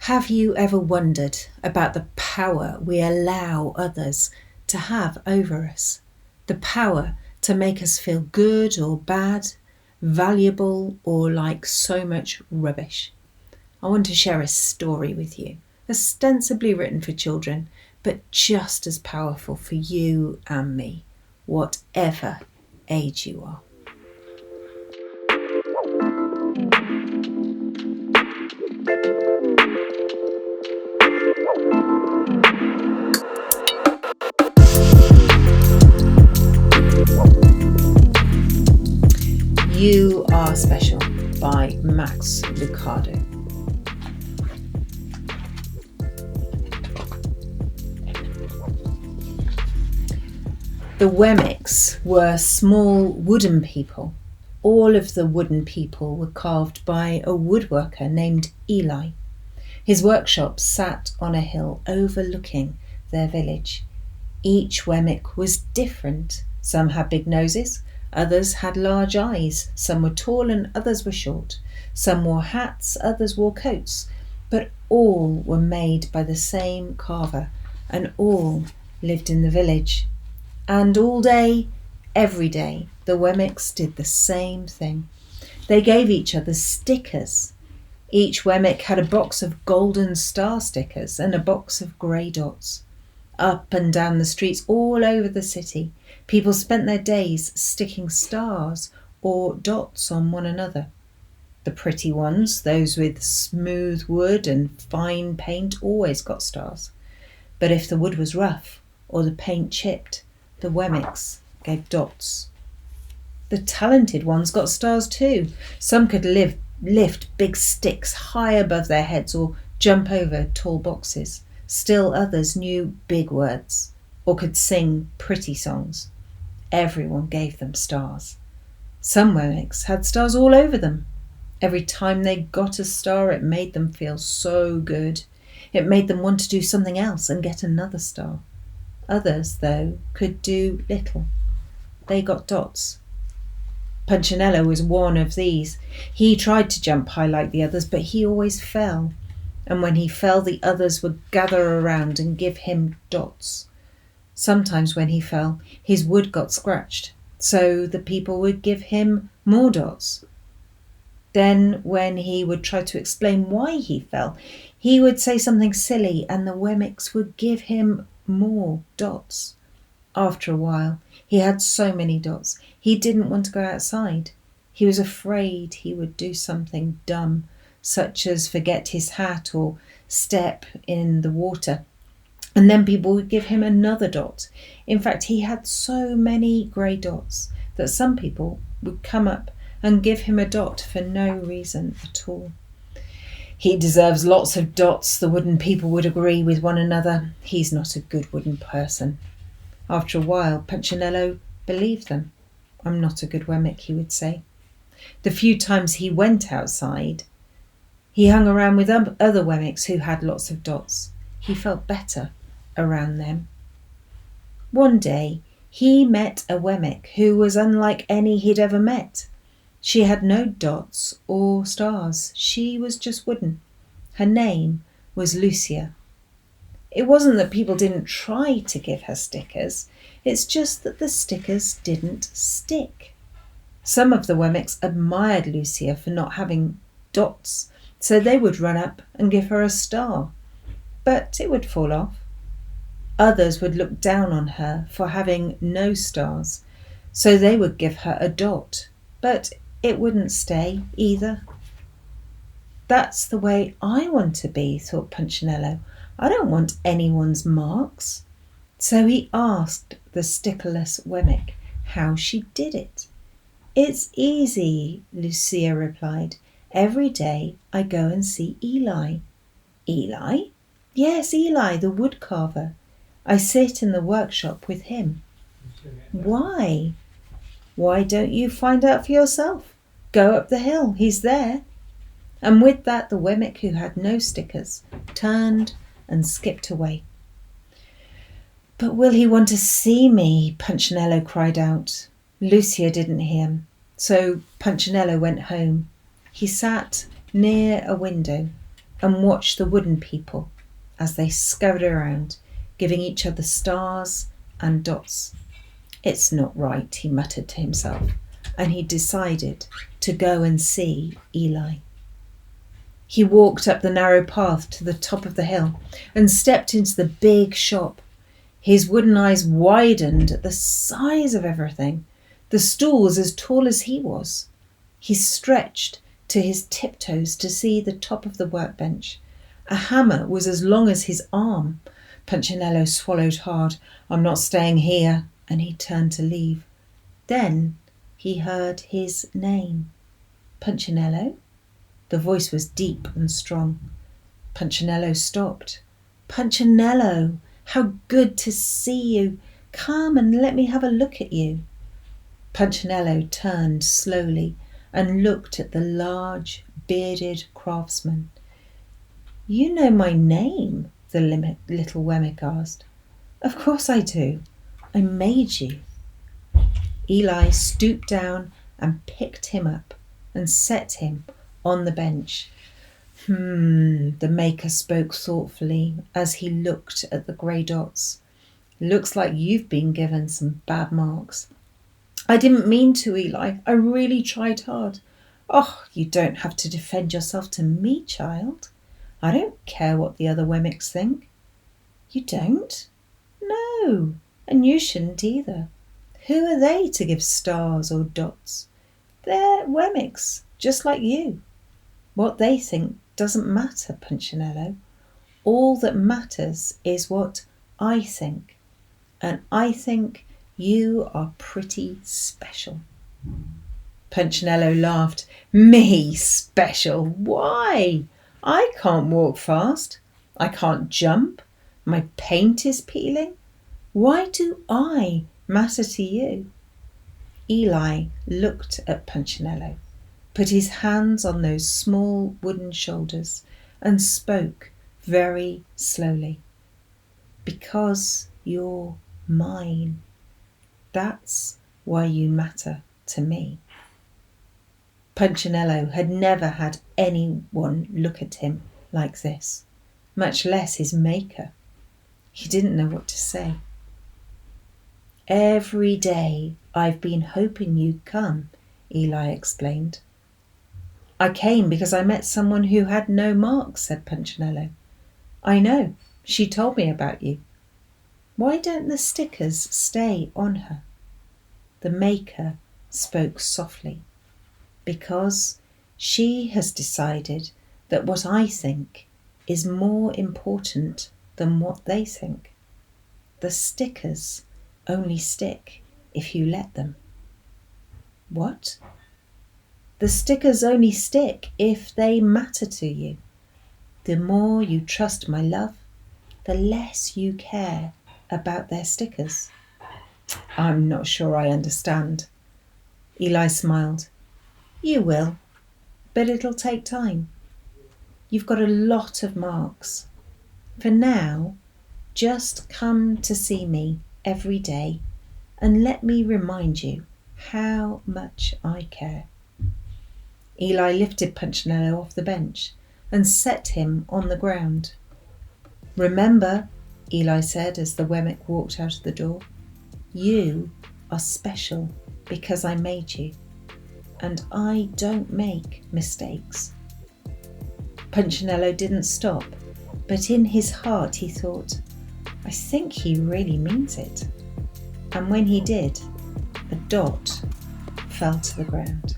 Have you ever wondered about the power we allow others to have over us? The power to make us feel good or bad, valuable or like so much rubbish. I want to share a story with you, ostensibly written for children, but just as powerful for you and me, whatever age you are. You Are Special by Max Lucado. The Wemmicks were small wooden people. All of the wooden people were carved by a woodworker named Eli. His workshop sat on a hill overlooking their village. Each Wemmick was different. Some had big noses, others had large eyes, some were tall and others were short. Some wore hats, others wore coats, but all were made by the same carver and all lived in the village. And all day, every day, the Wemmicks did the same thing. They gave each other stickers. Each Wemmick had a box of golden star stickers and a box of grey dots. Up and down the streets all over the city, people spent their days sticking stars or dots on one another. The pretty ones, those with smooth wood and fine paint, always got stars. But if the wood was rough or the paint chipped, the Wemmicks gave dots. The talented ones got stars too. Some could lift big sticks high above their heads or jump over tall boxes. Still others knew big words or could sing pretty songs. Everyone gave them stars. Some Wemmicks had stars all over them. Every time they got a star, it made them feel so good. It made them want to do something else and get another star. Others, though, could do little. They got dots. Punchinello was one of these. He tried to jump high like the others, but he always fell. And when he fell, the others would gather around and give him dots. Sometimes when he fell, his wood got scratched, so the people would give him more dots. Then when he would try to explain why he fell, he would say something silly and the Wemmicks would give him more dots. After a while, he had so many dots, he didn't want to go outside. He was afraid he would do something dumb, such as forget his hat or step in the water. And then people would give him another dot. In fact, he had so many grey dots that some people would come up and give him a dot for no reason at all. He deserves lots of dots, the wooden people would agree with one another. He's not a good wooden person. After a while, Punchinello believed them. I'm not a good Wemmick, he would say. The few times he went outside, he hung around with other Wemmicks who had lots of dots. He felt better around them. One day, he met a Wemmick who was unlike any he'd ever met. She had no dots or stars. She was just wooden. Her name was Lucia. It wasn't that people didn't try to give her stickers. It's just that the stickers didn't stick. Some of the Wemmicks admired Lucia for not having dots, so they would run up and give her a star. But it would fall off. Others would look down on her for having no stars, so they would give her a dot. But it wouldn't stay either. That's the way I want to be, thought Punchinello. I don't want anyone's marks. So he asked the stickerless Wemmick how she did it. It's easy, Lucia replied. Every day I go and see Eli. Eli? Yes, Eli, the wood carver. I sit in the workshop with him. Why? Why don't you find out for yourself? Go up the hill, he's there. And with that, the Wemmick who had no stickers turned and skipped away. But will he want to see me? Punchinello cried out. Lucia didn't hear him, so Punchinello went home. He sat near a window and watched the wooden people as they scurried around, giving each other stars and dots. It's not right, he muttered to himself, and he decided to go and see Eli. He walked up the narrow path to the top of the hill and stepped into the big shop. His wooden eyes widened at the size of everything. The stool was as tall as he was. He stretched to his tiptoes to see the top of the workbench. A hammer was as long as his arm. Punchinello swallowed hard. I'm not staying here, and he turned to leave. Then he heard his name. Punchinello? The voice was deep and strong. Punchinello stopped. Punchinello, how good to see you. Come and let me have a look at you. Punchinello turned slowly and looked at the large, bearded craftsman. You know my name, the little Wemmick asked. Of course I do. I made you. Eli stooped down and picked him up and set him on the bench. The maker spoke thoughtfully as he looked at the grey dots. Looks like you've been given some bad marks. I didn't mean to, Eli. I really tried hard. Oh, you don't have to defend yourself to me, child. I don't care what the other Wemmicks think. You don't? No, and you shouldn't either. Who are they to give stars or dots? They're Wemmicks, just like you. What they think doesn't matter, Punchinello. All that matters is what I think. And I think you are pretty special. Punchinello laughed. Me special? Why? I can't walk fast. I can't jump. My paint is peeling. Why do I matter to you? Eli looked at Punchinello, put his hands on those small wooden shoulders, and spoke very slowly. Because you're mine. That's why you matter to me. Punchinello had never had anyone look at him like this, much less his maker. He didn't know what to say. Every day I've been hoping you'd come, Eli explained. I came because I met someone who had no marks, said Punchinello. I know, she told me about you. Why don't the stickers stay on her? The maker spoke softly. Because she has decided that what I think is more important than what they think. The stickers only stick if you let them. What? The stickers only stick if they matter to you. The more you trust my love, the less you care about their stickers. I'm not sure I understand. Eli smiled. You will, but it'll take time. You've got a lot of marks. For now, just come to see me every day and let me remind you how much I care. Eli lifted Punchinello off the bench and set him on the ground. Remember, Eli said as the Wemmick walked out of the door, you are special because I made you. And I don't make mistakes. Punchinello didn't stop, but in his heart he thought, I think he really means it. And when he did, a dot fell to the ground.